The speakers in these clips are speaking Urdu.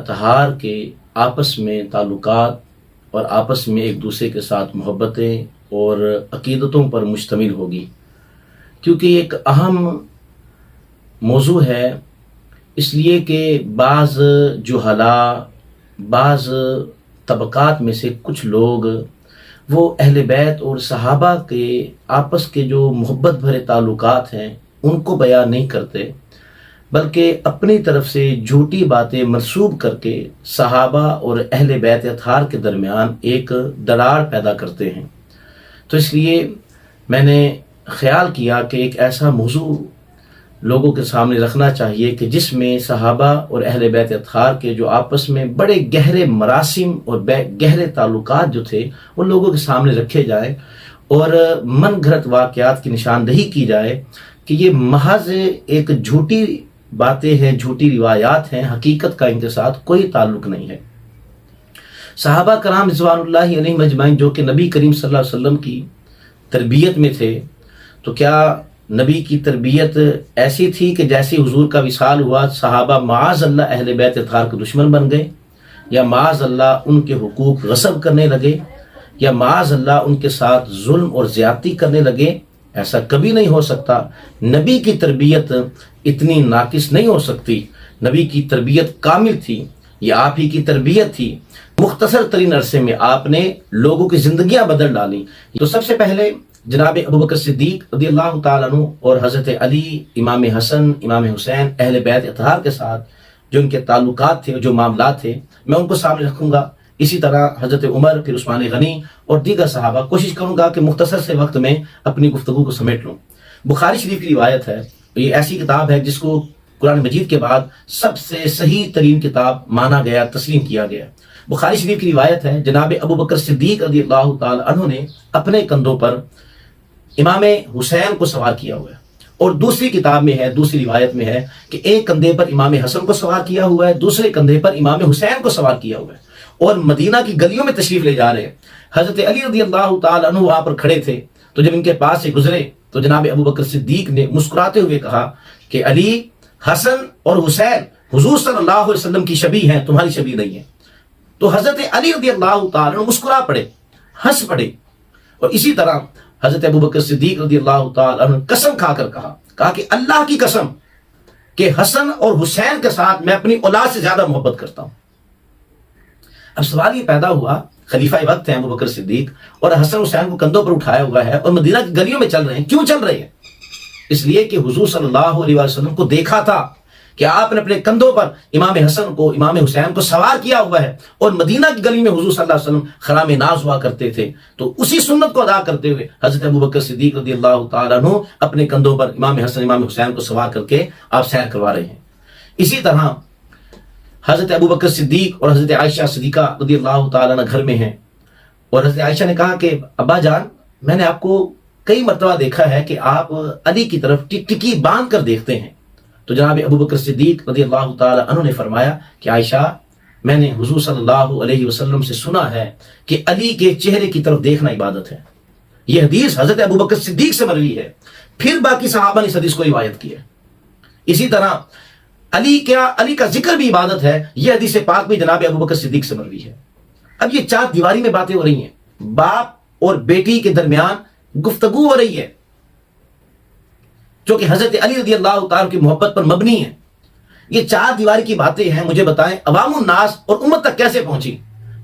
اطہار کے آپس میں تعلقات اور آپس میں ایک دوسرے کے ساتھ محبتیں اور عقیدتوں پر مشتمل ہوگی، کیونکہ یہ ایک اہم موضوع ہے، اس لیے کہ بعض جہلاء، بعض طبقات میں سے کچھ لوگ وہ اہل بیت اور صحابہ کے آپس کے جو محبت بھرے تعلقات ہیں ان کو بیان نہیں کرتے، بلکہ اپنی طرف سے جھوٹی باتیں منسوب کر کے صحابہ اور اہل بیت اطہار کے درمیان ایک دراڑ پیدا کرتے ہیں۔ تو اس لیے میں نے خیال کیا کہ ایک ایسا موضوع لوگوں کے سامنے رکھنا چاہیے کہ جس میں صحابہ اور اہل بیت اطہار کے جو آپس میں بڑے گہرے مراسم اور گہرے تعلقات جو تھے وہ لوگوں کے سامنے رکھے جائیں اور من گھڑت واقعات کی نشاندہی کی جائے کہ یہ محض ایک جھوٹی باتیں ہیں، جھوٹی روایات ہیں، حقیقت کا ان کے ساتھ کوئی تعلق نہیں ہے۔ صحابہ کرام رضوان اللہ علیہم اجمعین جو کہ نبی کریم صلی اللہ علیہ وسلم کی تربیت میں تھے، تو کیا نبی کی تربیت ایسی تھی کہ جیسی حضور کا وصال ہوا صحابہ معاذ اللہ اہل بیت اطہار کے دشمن بن گئے، یا معاذ اللہ ان کے حقوق غصب کرنے لگے، یا معاذ اللہ ان کے ساتھ ظلم اور زیادتی کرنے لگے؟ ایسا کبھی نہیں ہو سکتا۔ نبی کی تربیت اتنی ناقص نہیں ہو سکتی، نبی کی تربیت کامل تھی، یہ آپ ہی کی تربیت تھی۔ مختصر ترین عرصے میں آپ نے لوگوں کی زندگیاں بدل ڈالی۔ تو سب سے پہلے جناب ابوبکر صدیق رضی اللہ تعالیٰ عنہ اور حضرت علی، امام حسن، امام حسین، اہل بیت اطہار کے ساتھ جو ان کے تعلقات تھے، جو معاملات تھے، میں ان کو سامنے رکھوں گا۔ اسی طرح حضرت عمر، پھر عثمان غنی اور دیگر صحابہ۔ کوشش کروں گا کہ مختصر سے وقت میں اپنی گفتگو کو سمیٹ لوں۔ بخاری شریف کی روایت ہے، یہ ایسی کتاب ہے جس کو قرآن مجید کے بعد سب سے صحیح ترین کتاب مانا گیا، تسلیم کیا گیا۔ بخاری شریف کی روایت ہے، جناب ابوبکر صدیق رضی اللہ تعالی عنہ نے اپنے کندھوں پر امام حسین کو سوار کیا ہوا ہے، اور دوسری کتاب میں ہے، دوسری روایت میں ہے کہ ایک کندھے پر امام حسن کو سوار کیا ہوا ہے، دوسرے کندھے پر امام حسین کو سوار کیا ہوا ہے، اور مدینہ کی گلیوں میں تشریف لے جا رہے ہیں۔ حضرت علی رضی اللہ تعالی عنہ وہاں پر کھڑے تھے، تو جب ان کے پاس سے گزرے تو جناب ابوبکر صدیق نے مسکراتے ہوئے کہا کہ علی، حسن اور حسین حضور صلی اللہ علیہ وسلم کی شبیہ ہیں، تمہاری شبیہ نہیں ہے۔ تو حضرت علی رضی اللہ تعالی عنہ مسکرا پڑے، ہنس پڑے، اور اسی طرح حضرت ابوبکر صدیق رضی اللہ تعالی عنہ قسم کھا کر کہا کہ اللہ کی قسم کہ حسن اور حسین کے ساتھ میں اپنی اولاد سے زیادہ محبت کرتا ہوں۔ اب سوال یہ پیدا ہوا، خلیفہ وقت ہیں ابوبکر صدیق، اور حسن حسین کو کندھوں پر اٹھایا ہوا ہے اور مدینہ کی گلیوں میں چل رہے ہیں۔ کیوں چل رہے ہیں؟ اس لیے کہ حضور صلی اللہ علیہ وسلم کو دیکھا تھا کہ آپ نے اپنے کندھوں پر امام حسن کو، امام حسین کو سوار کیا ہوا ہے، اور مدینہ کی گلی میں حضور صلی اللہ علیہ وسلم خرام ناز ہوا کرتے تھے۔ تو اسی سنت کو ادا کرتے ہوئے حضرت ابوبکر صدیق رضی اللہ تعالیٰ عنہ اپنے کندھوں پر امام حسن، امام حسین کو سوار کر کے آپ سیر کروا رہے ہیں۔ اسی طرح حضرت ابوبکر صدیق اور حضرت عائشہ صدیقہ رضی اللہ تعالیٰ عنہ گھر میں ہیں، اور حضرت عائشہ نے کہا کہ ابا جان، میں نے آپ کو کئی مرتبہ دیکھا ہے کہ آپ علی کی طرف ٹکٹکی باندھ کر دیکھتے ہیں۔ تو جناب ابوبکر صدیق رضی اللہ تعالی عنہ نے فرمایا کہ عائشہ، میں نے حضور صلی اللہ علیہ وسلم سے سنا ہے کہ علی کے چہرے کی طرف دیکھنا عبادت ہے۔ یہ حدیث حضرت ابوبکر صدیق سے مروی ہے، پھر باقی صحابہ نے اس حدیث کو روایت کی ہے۔ اسی طرح علی کا ذکر بھی عبادت ہے، یہ حدیث پاک بھی جناب ابوبکر صدیق سے مروی ہے۔ اب یہ چار دیواری میں باتیں ہو رہی ہیں، باپ اور بیٹی کے درمیان گفتگو ہو رہی ہے جو کہ حضرت علی رضی اللہ تعالیٰ کی محبت پر مبنی ہے۔ یہ چار دیواری کی باتیں ہیں، مجھے بتائیں عوام الناس اور امت تک کیسے پہنچی؟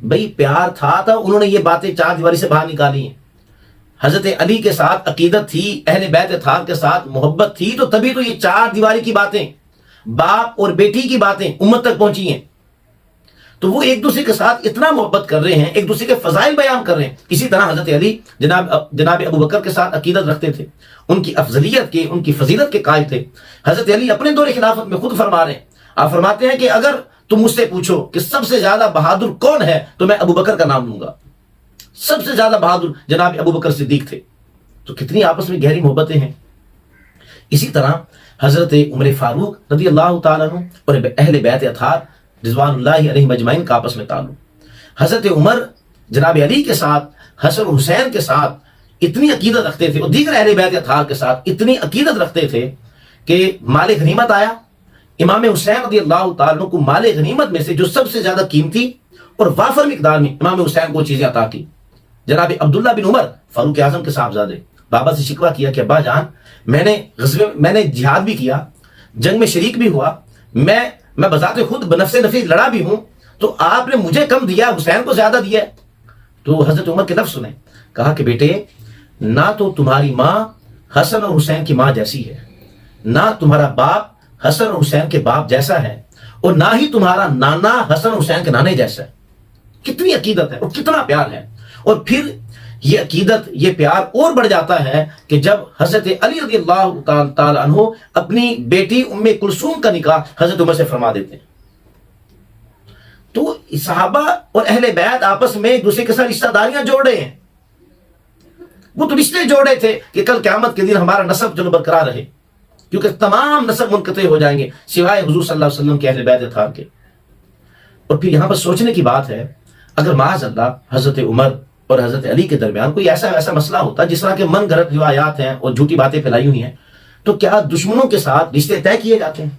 بھئی پیار تھا انہوں نے یہ باتیں چار دیواری سے باہر نکالی ہیں۔ حضرت علی کے ساتھ عقیدت تھی، اہل بیت اطہار کے ساتھ محبت تھی، تو تبھی تو یہ چار دیواری کی باتیں، باپ اور بیٹی کی باتیں امت تک پہنچی ہیں۔ تو وہ ایک دوسرے کے ساتھ اتنا محبت کر رہے ہیں، ایک دوسرے کے فضائل بیان کر رہے ہیں۔ اسی طرح حضرت علی جناب ابوبکر کے ساتھ عقیدت رکھتے تھے، ان کی افضلیت کے، ان کی فضیلت کے قائل تھے۔ حضرت علی اپنے دور خلافت میں خود فرما رہے ہیں، آپ فرماتے ہیں کہ اگر تم مجھ سے پوچھو کہ سب سے زیادہ بہادر کون ہے تو میں ابوبکر کا نام لوں گا۔ سب سے زیادہ بہادر جناب ابوبکر صدیق تھے۔ تو کتنی آپس میں گہری محبتیں ہیں۔ اسی طرح حضرت عمر فاروق رضی اللہ تعالیٰ عنہ اور اہل بیت اطہار رضوان اللہ علیہم اجمعین کا آپس میں تعلق۔ حضرت عمر جناب علی کے ساتھ، حسن حسین کے ساتھ اتنی عقیدت رکھتے تھے، اور دیگر اہل بیت اطہار کے ساتھ اتنی عقیدت رکھتے تھے کہ مال غنیمت آیا، امام حسین رضی اللہ تعالیٰ عنہ کو مال غنیمت میں سے جو سب سے زیادہ قیمتی اور وافر مقدار میں امام حسین کو چیزیں عطا کی. جناب عبداللہ بن عمر فاروق اعظم کے صاحبزادے بابا سے شکوہ کیا کہ ابا جان میں نے جہاد بھی کیا, جنگ میں شریک بھی ہوا, میں بذات خود بنفس نفیس لڑا بھی ہوں, تو آپ نے مجھے کم دیا, حسین کو زیادہ دیا. تو حضرت عمر کے لفظ سنیں, کہا کہ بیٹے نہ تو تمہاری ماں حسن اور حسین کی ماں جیسی ہے, نہ تمہارا باپ حسن اور حسین کے باپ جیسا ہے, اور نہ ہی تمہارا نانا حسن اور حسین کے نانے جیسا ہے. کتنی عقیدت ہے اور کتنا پیار ہے. اور پھر یہ عقیدت, یہ پیار اور بڑھ جاتا ہے کہ جب حضرت علی رضی اللہ تعالی عنہ اپنی بیٹی ام کلثوم کا نکاح حضرت عمر سے فرما دیتے ہیں. تو صحابہ اور اہل بیت آپس میں ایک دوسرے کے ساتھ رشتہ داریاں جوڑ رہے ہیں. وہ تو رشتے جوڑے تھے کہ کل قیامت کے دن ہمارا نسب جو برقرار رہے, کیونکہ تمام نسب منقطع ہو جائیں گے سوائے حضور صلی اللہ علیہ وسلم کے اہل بیت اطہار کے. اور پھر یہاں پر سوچنے کی بات ہے, اگر معاذ اللہ حضرت عمر اور حضرت علی کے درمیان کوئی ایسا ویسا مسئلہ ہوتا جس طرح کے من گھڑت روایات ہیں اور جھوٹی باتیں پھیلائی ہوئی ہیں, تو کیا دشمنوں کے ساتھ رشتے طے کیے جاتے ہیں؟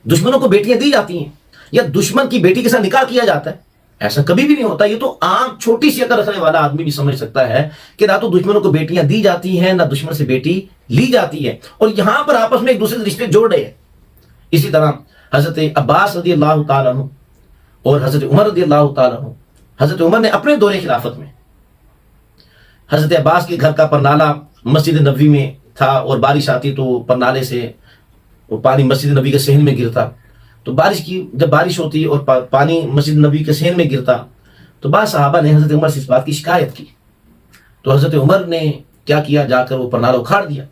دشمنوں کو بیٹیاں دی جاتی ہیں یا دشمن کی بیٹی کے ساتھ نکاح کیا جاتا ہے؟ ایسا کبھی بھی نہیں ہوتا. یہ تو عام چھوٹی سی عقل رکھنے والا آدمی بھی سمجھ سکتا ہے کہ نہ تو دشمنوں کو بیٹیاں دی جاتی ہیں نہ دشمن سے بیٹی لی جاتی ہے, اور یہاں پر آپس میں ایک دوسرے سے رشتے جوڑ رہے ہیں. اسی طرح حضرت عباس رضی اللہ تعالیٰ عنہ اور حضرت عمر رضی اللہ تعالیٰ عنہ, حضرت عمر نے اپنے دور خلافت میں حضرت عباس کے گھر کا پرنالہ مسجد نبوی میں تھا, اور بارش آتی تو پرنالے سے وہ پانی مسجد نبوی کے صحن میں گرتا. تو جب بارش ہوتی اور پانی مسجد نبوی کے صحن میں گرتا, تو بعض صحابہ نے حضرت عمر سے اس بات کی شکایت کی. تو حضرت عمر نے کیا کیا, جا کر وہ پرنالہ اکھاڑ دیا.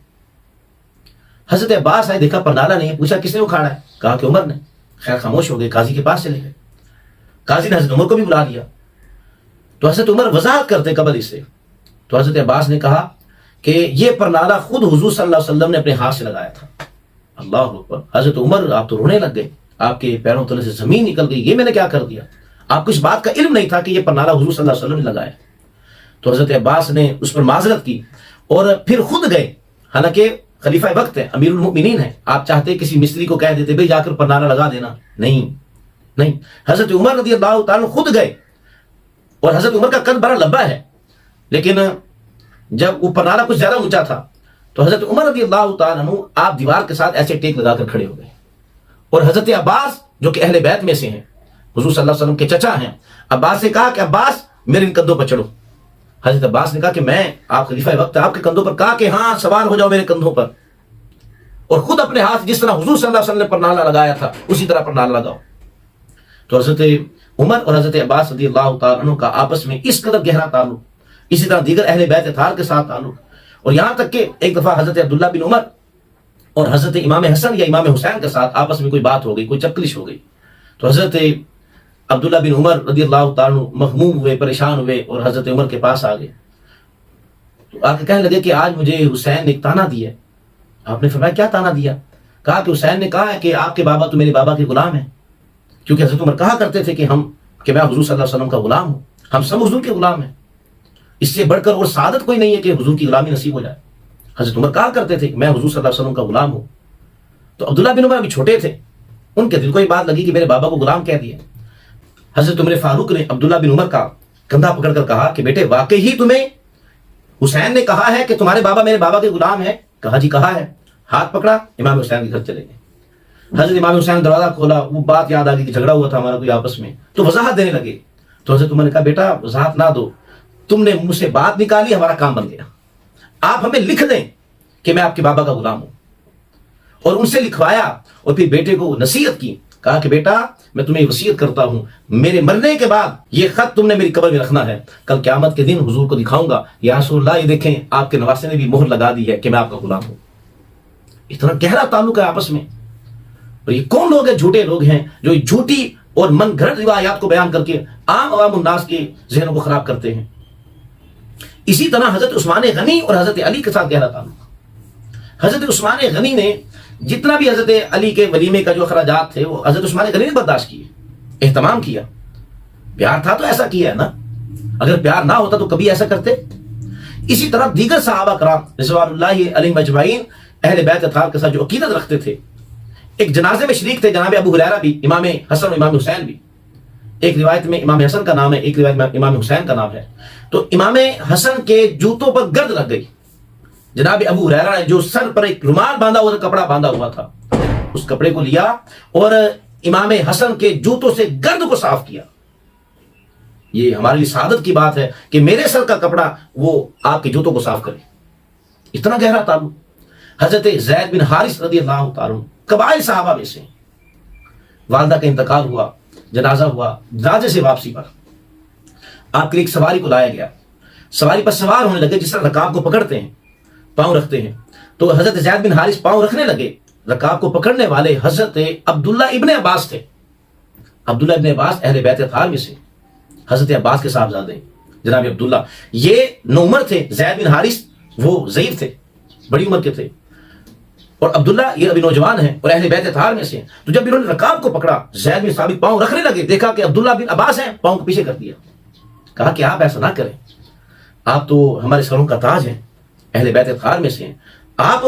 حضرت عباس آئے, دیکھا پرنالہ نہیں, پوچھا کس نے اکھاڑا ہے؟ کہا کہ عمر نے. خیر خاموش ہو گئے, قاضی کے پاس چلے گئے. قاضی نے حضرت عمر کو بھی بلا لیا. تو حضرت عمر وضاحت کرتے قبل اس سے. تو حضرت عباس نے کہا کہ یہ پرنالہ خود حضور صلی اللہ علیہ وسلم نے اپنے ہاتھ سے لگایا تھا. اللہ اکبر. حضرت عمر آپ تو رونے لگ گئے, آپ کے پیروں تلے سے زمین نکل گئی, یہ میں نے کیا کر دیا؟ آپ کو اس بات کا علم نہیں تھا کہ یہ پرنالہ حضور صلی اللہ علیہ وسلم نے لگایا. تو حضرت عباس نے اس پر معذرت کی اور پھر خود گئے. حالانکہ خلیفہ وقت ہے, امیر المؤمنین ہے, آپ چاہتے کسی مستری کو کہہ دیتے بھئی جا کر پرنالہ لگا دینا, نہیں. حضرت عمر رضی اللہ تعالیٰ خود گئے, اور حضرت عمر کا قد بڑا لمبا ہے, لیکن جب وہ پرنالہ کچھ زیادہ اونچا تھا تو حضرت عمر رضی اللہ تعالیٰ عنہ آپ دیوار کے ساتھ ایسے ٹیک لگا کر کھڑے ہو گئے. اور حضرت عباس جو کہ اہل بیت میں سے ہیں, حضور صلی اللہ علیہ وسلم کے چچا ہیں, عباس سے کہا کہ عباس میرے ان کندھوں پر چڑھو. حضرت عباس نے کہا کہ میں, آپ خلیفہ وقت آپ کے کندھوں پر, کہا کہ ہاں سوار ہو جاؤ میرے کندھوں پر, اور خود اپنے ہاتھ جس طرح حضور صلی اللہ علیہ وسلم نے پرنالہ لگایا تھا اسی طرح پرنالہ لگاؤ. تو حضرت عمر اور حضرت عباس رضی اللہ تعالیٰ عنہ کا آپس میں اس قدر گہرا تعلق, اسی طرح دیگر اہل بیت اطہار کے ساتھ تعلق, اور یہاں تک کہ ایک دفعہ حضرت عبداللہ بن عمر اور حضرت امام حسن یا امام حسین کے ساتھ آپس میں کوئی بات ہو گئی, کوئی چپکلش ہو گئی. تو حضرت عبداللہ بن عمر رضی اللہ تعالیٰ عنہ مغموم ہوئے, پریشان ہوئے, اور حضرت عمر کے پاس آ گئے. تو آ کے کہنے لگے کہ آج مجھے حسین نے ایک تانا دیا. آپ نے فرمایا کیا تانا دیا؟ کہا کہ حسین نے کہا ہے کہ آپ کے بابا تو میرے بابا کے غلام ہیں. کیونکہ حضرت عمر کہا کرتے تھے کہ میں حضور صلی اللہ علیہ وسلم کا غلام ہوں, ہم سب حضور کے غلام ہیں, اس سے بڑھ کر اور سعادت کوئی نہیں ہے کہ حضور کی غلامی نصیب ہو جائے. حضرت عمر کہا کرتے تھے کہ میں حضور صلی اللہ علیہ وسلم کا غلام ہوں. تو عبداللہ بن عمر ابھی چھوٹے تھے, ان کے دل کو یہ بات لگی کہ میرے بابا کو غلام کہہ دیا. حضرت عمر فاروق نے عبداللہ بن عمر کا کندھا پکڑ کر کہا کہ بیٹے واقعی ہی تمہیں حسین نے کہا ہے کہ تمہارے بابا میرے بابا کے غلام ہیں؟ کہا جی کہا ہے. ہاتھ پکڑا, امام حسین کے گھر چلے گئے. حضرت امام حسین دروازہ کھولا, وہ بات یاد آ گئی کہ جھگڑا ہوا تھا ہمارا کوئی آپس میں, تو وضاحت دینے لگے. تو حضرت عمر نے کہا بیٹا وضاحت نہ دو, تم نے مجھ سے بات نکالی, ہمارا کام بن گیا. آپ ہمیں لکھ دیں کہ میں آپ کے بابا کا غلام ہوں. اور ان سے لکھوایا, اور پھر بیٹے کو نصیحت کی, کہا کہ بیٹا میں تمہیں وصیت کرتا ہوں, میرے مرنے کے بعد یہ خط تم نے میری قبر میں رکھنا ہے, کل قیامت کے دن حضور کو دکھاؤں گا, یا رسول اللہ یہ دیکھیں آپ کے نواسے نے بھی مہر لگا دی ہے کہ میں آپ کا غلام ہوں. اتنا گہرا تعلق ہے آپس میں. اور یہ کون لوگ ہیں؟ جھوٹے لوگ ہیں جو جھوٹی اور من گھڑت روایات کو بیان کر کے عام عوام الناس کے ذہنوں کو خراب کرتے ہیں. اسی طرح حضرت عثمان غنی اور حضرت علی کے ساتھ گہرا تعلق. حضرت عثمان غنی نے جتنا بھی حضرت علی کے ولیمے کا جو اخراجات تھے وہ حضرت عثمان غنی نے برداشت کیے, اہتمام کیا. پیار تھا تو ایسا کیا ہے نا, اگر پیار نہ ہوتا تو کبھی ایسا کرتے؟ اسی طرح دیگر صحابہ کرام رضوان اللہ علیہم اجمعین اہل بیت اطہار کے ساتھ جو عقیدت رکھتے تھے, ایک جنازے میں شریک تھے جناب ابو ہریرہ بھی، امام حسن اور امام حسین بھی. ایک روایت میں امام حسن کا نام ہے، ایک روایت میں امام حسین کا نام ہے. تو امام حسن کے جوتوں پر گرد لگ گئی. جناب ابو ہریرہ نے جو سر پر ایک رومال باندھا ہوا تھا، کپڑا باندھا ہوا تھا، اس کپڑے کو لیا اور امام حسن کے جوتوں سے گرد کو صاف کیا. یہ ہمارے لیے سعادت کی بات ہے کہ میرے سر کا کپڑا وہ آپ کے جوتوں کو صاف کرے. اتنا گہرا تعلق. حضرت زید بن حارث رضی اللہ تعالیٰ قبائل صحابہ میں سے، والدہ کا انتقال ہوا، جنازہ ہوا، جنازے سے واپسی پر آپ کے لیے ایک سواری کو لایا گیا. سواری پر سوار ہونے لگے، جس طرح رکاب کو پکڑتے ہیں، پاؤں رکھتے ہیں. تو حضرت زید بن حارث پاؤں رکھنے لگے. رکاب کو پکڑنے والے حضرت عبداللہ ابن عباس تھے. عبداللہ ابن عباس اہل بیت اطہار میں سے، حضرت عباس کے صاحبزادے جناب عبداللہ. یہ نوعمر تھے. زید بن حارث وہ ضعیف تھے، بڑی عمر کے تھے، اور عبداللہ یہ ابھی نوجوان ہیں اور اہل بیت اطہار میں سے. تو جب انہوں نے رکاب کو پکڑا، زید بن ثابت پاؤں رکھنے لگے، دیکھا کہ عبداللہ بن عباس ہیں، پاؤں کو پیچھے کر دیا. کہا کہ آپ ایسا نہ کریں، آپ تو ہمارے سروں کا تاج ہیں، اہل بیت اطہار میں سے ہیں، آپ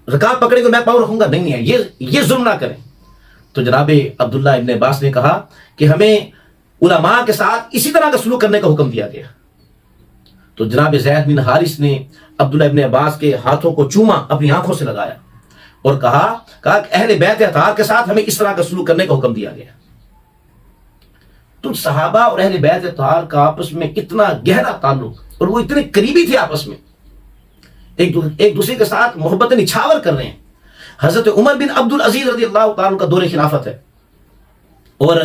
رکاب پکڑے گے میں پاؤں رکھوں گا؟ نہیں ہے، یہ ظلم نہ کریں. تو جناب عبداللہ ابن عباس نے کہا کہ ہمیں علماء کے ساتھ اسی طرح کا سلوک کرنے کا حکم دیا گیا. تو جناب زید بن حارث نے عبداللہ ابن عباس کے ہاتھوں کو چوما، اپنی آنکھوں سے لگایا اور کہا کہ اہل بیت اطہار کے ساتھ ہمیں اس طرح کا سلوک کرنے کا حکم دیا گیا. تو صحابہ اور اہل بیت اطہار کا آپس میں اتنا گہرا تعلق، اور وہ اتنے قریبی تھے آپس میں، ایک دوسرے کے ساتھ محبت نچھاور کر رہے ہیں. حضرت عمر بن عبد العزیز رضی اللہ تعالیٰ کا دور خلافت ہے، اور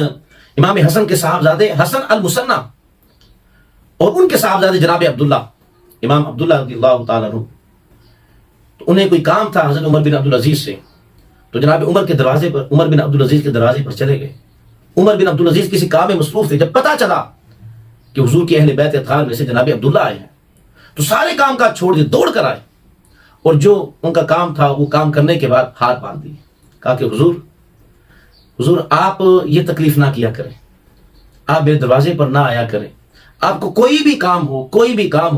امام حسن کے صاحبزادے حسن المثنی اور ان کے صاحبزادے جناب عبداللہ، امام عبداللہ رضی اللہ تعالیٰ عنہ. تو انہیں کوئی کام تھا حضرت عمر بن عبد العزیز سے، تو جناب عمر بن عبد العزیز کے دروازے پر چلے گئے. عمر بن عبد العزیز کسی کام میں مصروف تھے. جب پتہ چلا کہ حضور کے اہل بیت اطہار میں سے جناب عبداللہ آئے ہیں، تو سارے کام کاج چھوڑ دے، دوڑ کر آئے، اور جو ان کا کام تھا وہ کام کرنے کے بعد ہاتھ باندھ دیے. کہا کہ حضور آپ یہ تکلیف نہ کیا کریں، آپ میرے دروازے پر نہ آیا کریں. آپ کو کوئی بھی کام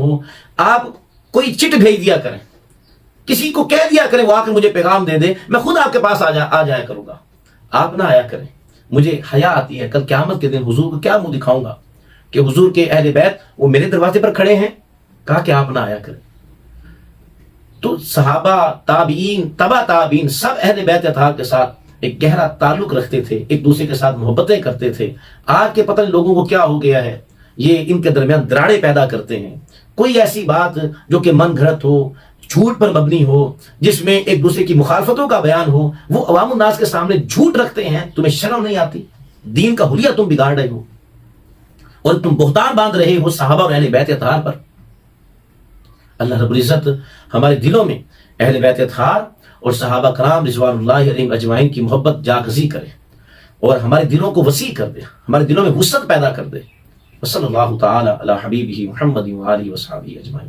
ہو آپ کوئی چٹ بھیج دیا کریں، کسی کو کہہ دیا کریں وہ آ کر مجھے پیغام دے دے، میں خود آپ کے پاس آ جایا کروں گا. آپ نہ آیا کریں، مجھے حیا آتی ہے، کل قیامت کے دن حضور کو کیا منہ دکھاؤں گا کہ حضور کے اہل بیت وہ میرے دروازے پر کھڑے ہیں. کہا کہ آپ نہ آیا کریں. تو صحابہ، تابعین، تبع تابعین سب اہل بیت اطہار کے ساتھ ایک گہرا تعلق رکھتے تھے، ایک دوسرے کے ساتھ محبتیں کرتے تھے. آج کے پتہ نہیں لوگوں کو کیا ہو گیا ہے، یہ ان کے درمیان دراڑیں پیدا کرتے ہیں. کوئی ایسی بات جو کہ من گھڑت ہو، جھوٹ پر مبنی ہو، جس میں ایک دوسرے کی مخالفتوں کا بیان ہو، وہ عوام الناس کے سامنے جھوٹ رکھتے ہیں. تمہیں شرم نہیں آتی؟ دین کا حلیہ تم بگاڑ رہے ہو اور تم بہتان باندھ رہے ہو صحابہ اور اہل بیت اطہار پر. اللہ رب العزت ہمارے دلوں میں اہل بیت اطہار اور صحابہ کرام رضوان اللہ علیہم اجمعین کی محبت جاگزی کرے، اور ہمارے دلوں کو وسیع کر دے، ہمارے دلوں میں وسعت پیدا کر دے. وصلی اللہ تعالی علی حبیبہ محمد و آلہ و صحبہ اجمعین.